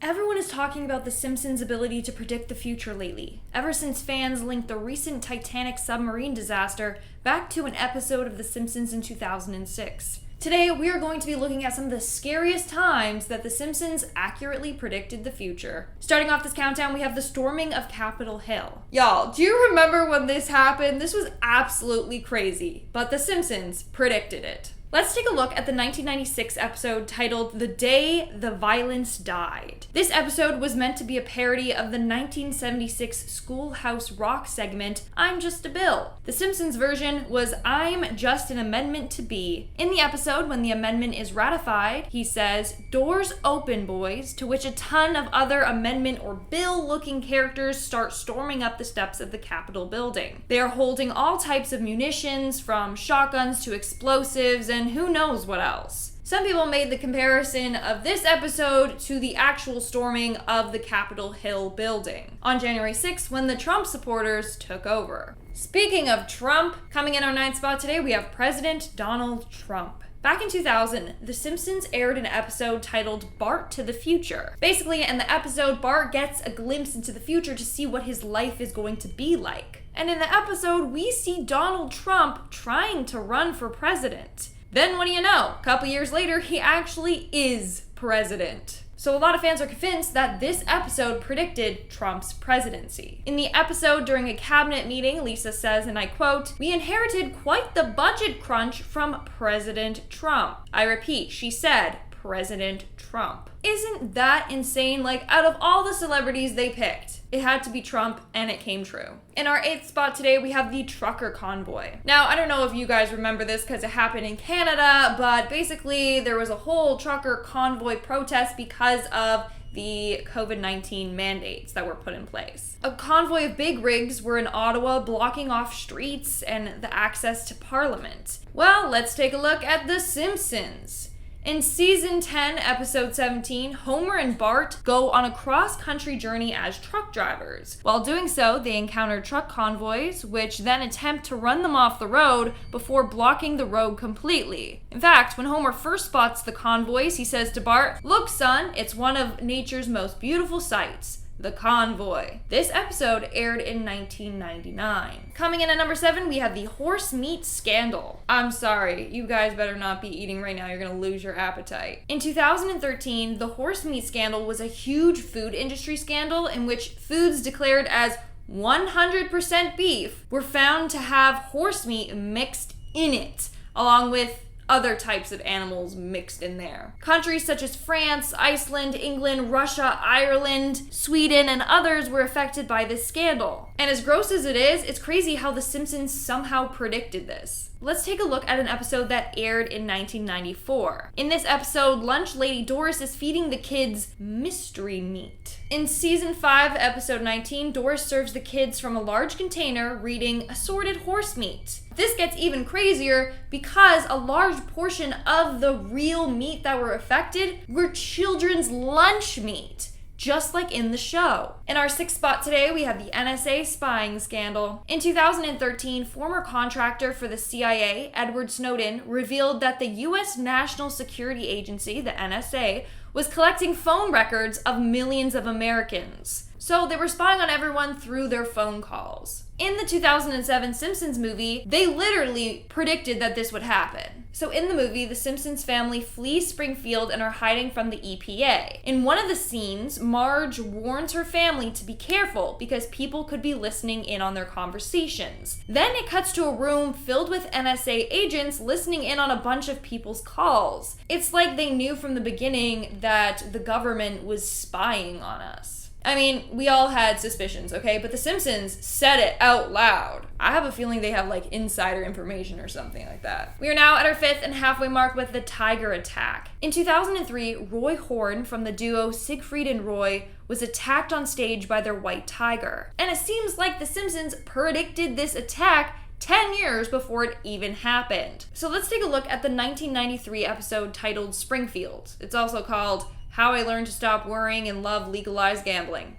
Everyone is talking about The Simpsons' ability to predict the future lately, ever since fans linked the recent Titanic submarine disaster back to an episode of The Simpsons in 2006. Today, we are going to be looking at some of the scariest times that The Simpsons accurately predicted the future. Starting off this countdown, we have the storming of Capitol Hill. Y'all, do you remember when this happened? This was absolutely crazy, but The Simpsons predicted it. Let's take a look at the 1996 episode titled The Day the Violence Died. This episode was meant to be a parody of the 1976 Schoolhouse Rock segment, I'm Just a Bill. The Simpsons version was I'm Just an Amendment to Be. In the episode, when the amendment is ratified, he says, "Doors open, boys," to which a ton of other amendment or bill-looking characters start storming up the steps of the Capitol building. They are holding all types of munitions, from shotguns to explosives, and who knows what else. Some people made the comparison of this episode to the actual storming of the Capitol Hill building on January 6th when the Trump supporters took over. Speaking of Trump, coming in our 9th spot today, we have President Donald Trump. Back in 2000, The Simpsons aired an episode titled Bart to the Future. Basically, in the episode, Bart gets a glimpse into the future to see what his life is going to be like. And in the episode, we see Donald Trump trying to run for president. Then what do you know? A couple years later, he actually is president. So a lot of fans are convinced that this episode predicted Trump's presidency. In the episode, during a cabinet meeting, Lisa says, and I quote, "We inherited quite the budget crunch from President Trump." I repeat, she said, President Trump. Isn't that insane? Like, out of all the celebrities they picked, it had to be Trump, and it came true. In our 8th spot today, we have the trucker convoy. Now, I don't know if you guys remember this because it happened in Canada, but basically there was a whole trucker convoy protest because of the COVID-19 mandates that were put in place. A convoy of big rigs were in Ottawa, blocking off streets and the access to Parliament. Well, let's take a look at The Simpsons. In Season 10, Episode 17, Homer and Bart go on a cross-country journey as truck drivers. While doing so, they encounter truck convoys, which then attempt to run them off the road before blocking the road completely. In fact, when Homer first spots the convoys, he says to Bart, "Look, son, it's one of nature's most beautiful sights. The Convoy." This episode aired in 1999. Coming in at number 7, we have the horse meat scandal. I'm sorry, you guys better not be eating right now, you're gonna lose your appetite. In 2013, the horse meat scandal was a huge food industry scandal in which foods declared as 100% beef were found to have horse meat mixed in it, along with other types of animals mixed in there. Countries such as France, Iceland, England, Russia, Ireland, Sweden, and others were affected by this scandal. And as gross as it is, it's crazy how The Simpsons somehow predicted this. Let's take a look at an episode that aired in 1994. In this episode, Lunch Lady Doris is feeding the kids mystery meat. In Season 5, Episode 19, Doris serves the kids from a large container reading assorted horse meat. This gets even crazier because a large portion of the real meat that were affected were children's lunch meat, just like in the show. In our 6th spot today, we have the NSA Spying Scandal. In 2013, former contractor for the CIA, Edward Snowden, revealed that the U.S. National Security Agency, the NSA, was collecting phone records of millions of Americans. So they were spying on everyone through their phone calls. In the 2007 Simpsons movie, they literally predicted that this would happen. So in the movie, the Simpsons family flees Springfield and are hiding from the EPA. In one of the scenes, Marge warns her family to be careful because people could be listening in on their conversations. Then it cuts to a room filled with NSA agents listening in on a bunch of people's calls. It's like they knew from the beginning that the government was spying on us. I mean, we all had suspicions, okay? But The Simpsons said it out loud. I have a feeling they have like insider information or something like that. We are now at our 5th and halfway mark with the Tiger Attack. In 2003, Roy Horn from the duo Siegfried and Roy was attacked on stage by their white tiger. And it seems like The Simpsons predicted this attack 10 years before it even happened. So let's take a look at the 1993 episode titled Springfield. It's also called How I Learned to Stop Worrying and Love Legalized Gambling.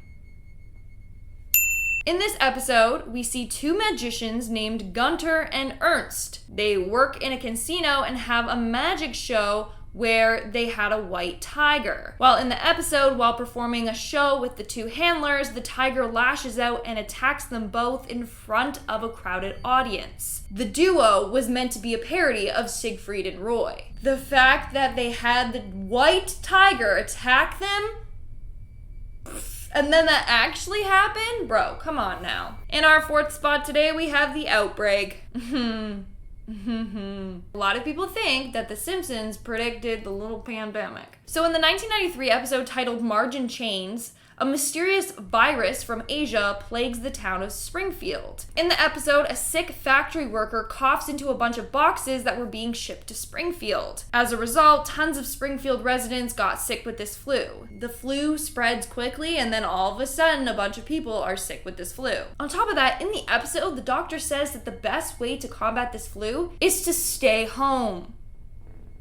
In this episode, we see two magicians named Gunter and Ernst. They work in a casino and have a magic show where they had a white tiger. Well, in the episode, while performing a show with the two handlers, the tiger lashes out and attacks them both in front of a crowded audience. The duo was meant to be a parody of Siegfried and Roy. The fact that they had the white tiger attack them, and then that actually happened? Bro, come on now. In our fourth spot today, we have the Outbreak. A lot of people think that The Simpsons predicted the little pandemic. So in the 1993 episode titled Margin Chains, a mysterious virus from Asia plagues the town of Springfield. In the episode, a sick factory worker coughs into a bunch of boxes that were being shipped to Springfield. As a result, tons of Springfield residents got sick with this flu. The flu spreads quickly, and then all of a sudden, a bunch of people are sick with this flu. On top of that, in the episode, the doctor says that the best way to combat this flu is to stay home.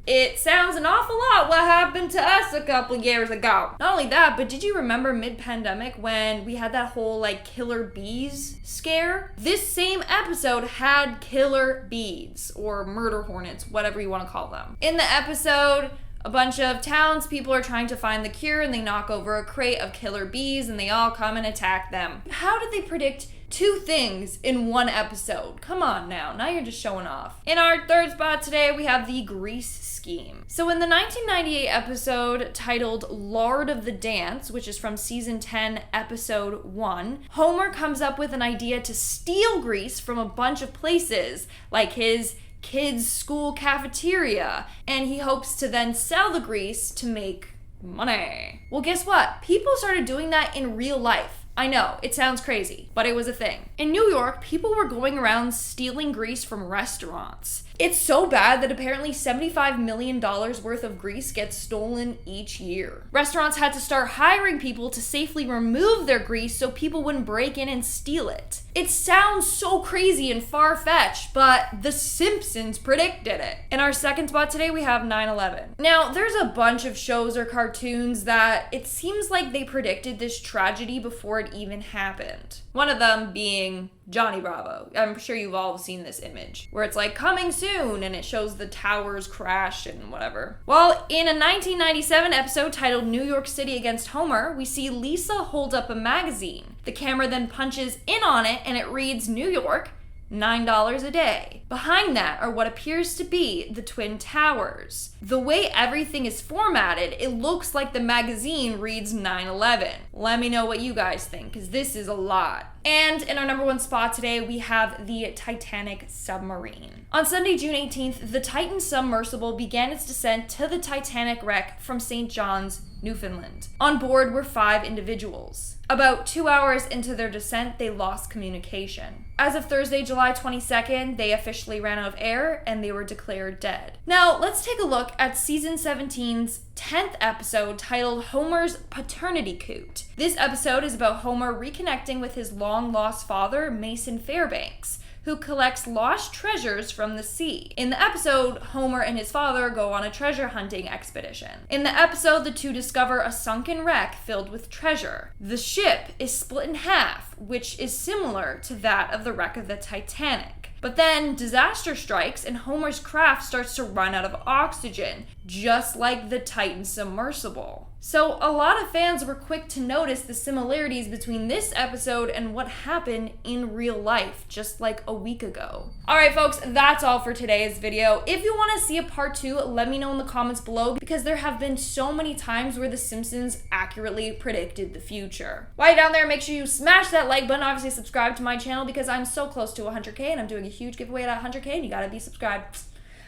It sounds an awful lot what happened to us a couple years ago. Not only that, but did you remember mid-pandemic when we had that whole killer bees scare? This same episode had killer bees, or murder hornets, whatever you want to call them. In the episode, a bunch of townspeople are trying to find the cure and they knock over a crate of killer bees and they all come and attack them. How did they predict two things in one episode? Come on now you're just showing off. In our third spot today, we have the Grease scheme. So in the 1998 episode titled Lord of the Dance, which is from season 10, episode 1, Homer comes up with an idea to steal grease from a bunch of places, like his kids' school cafeteria, and he hopes to then sell the grease to make money. Well, guess what? People started doing that in real life. I know, it sounds crazy, but it was a thing. In New York, people were going around stealing grease from restaurants. It's so bad that apparently $75 million worth of grease gets stolen each year. Restaurants had to start hiring people to safely remove their grease so people wouldn't break in and steal it. It sounds so crazy and far-fetched, but The Simpsons predicted it. In our second spot today, we have 9/11. Now, there's a bunch of shows or cartoons that it seems like they predicted this tragedy before it even happened. One of them being Johnny Bravo. I'm sure you've all seen this image where it's coming soon and it shows the towers crash and whatever. Well, in a 1997 episode titled New York City Against Homer, we see Lisa hold up a magazine. The camera then punches in on it and it reads New York, $9 a day. Behind that are what appears to be the Twin Towers. The way everything is formatted, it looks like the magazine reads 9/11. Let me know what you guys think, because this is a lot. And in our number one spot today, we have the Titanic submarine. On Sunday, June 18th, the Titan submersible began its descent to the Titanic wreck from St. John's, Newfoundland. On board were 5 individuals. About 2 hours into their descent, they lost communication. As of Thursday, July 22nd, they officially ran out of air and they were declared dead. Now, let's take a look at season 17's 10th episode titled Homer's Paternity Coot. This episode is about Homer reconnecting with his long-lost father, Mason Fairbanks, who collects lost treasures from the sea. In the episode, Homer and his father go on a treasure hunting expedition. In the episode, the two discover a sunken wreck filled with treasure. The ship is split in half, which is similar to that of the wreck of the Titanic. But then disaster strikes and Homer's craft starts to run out of oxygen, just like the Titan submersible. So a lot of fans were quick to notice the similarities between this episode and what happened in real life just like a week ago. Alright folks, that's all for today's video. If you want to see a part 2, let me know in the comments below, because there have been so many times where The Simpsons accurately predicted the future. While you're down there, make sure you smash that like button, obviously subscribe to my channel because I'm so close to 100k and I'm doing a huge giveaway at 100k and you gotta be subscribed.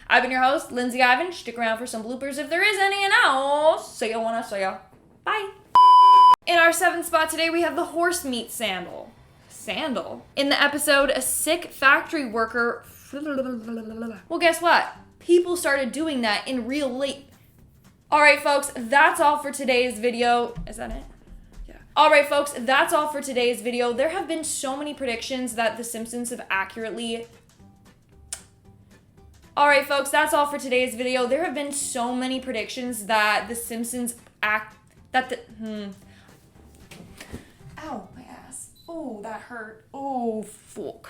I've been your host, Lindsay Ivan. Stick around for some bloopers if there is any, and I'll see ya when I see ya. Bye. In our 7th spot today, we have the horse meat sandal. Sandal? In the episode, a sick factory worker... Well, guess what? People started doing that in real life. Alright, folks, that's all for today's video. Is that it? Yeah. Alright, folks, that's all for today's video. There have been so many predictions that The Simpsons have accurately... Alright folks, that's all for today's video. There have been so many predictions that The Simpsons Ow, my ass. Oh, that hurt. Oh, fuck.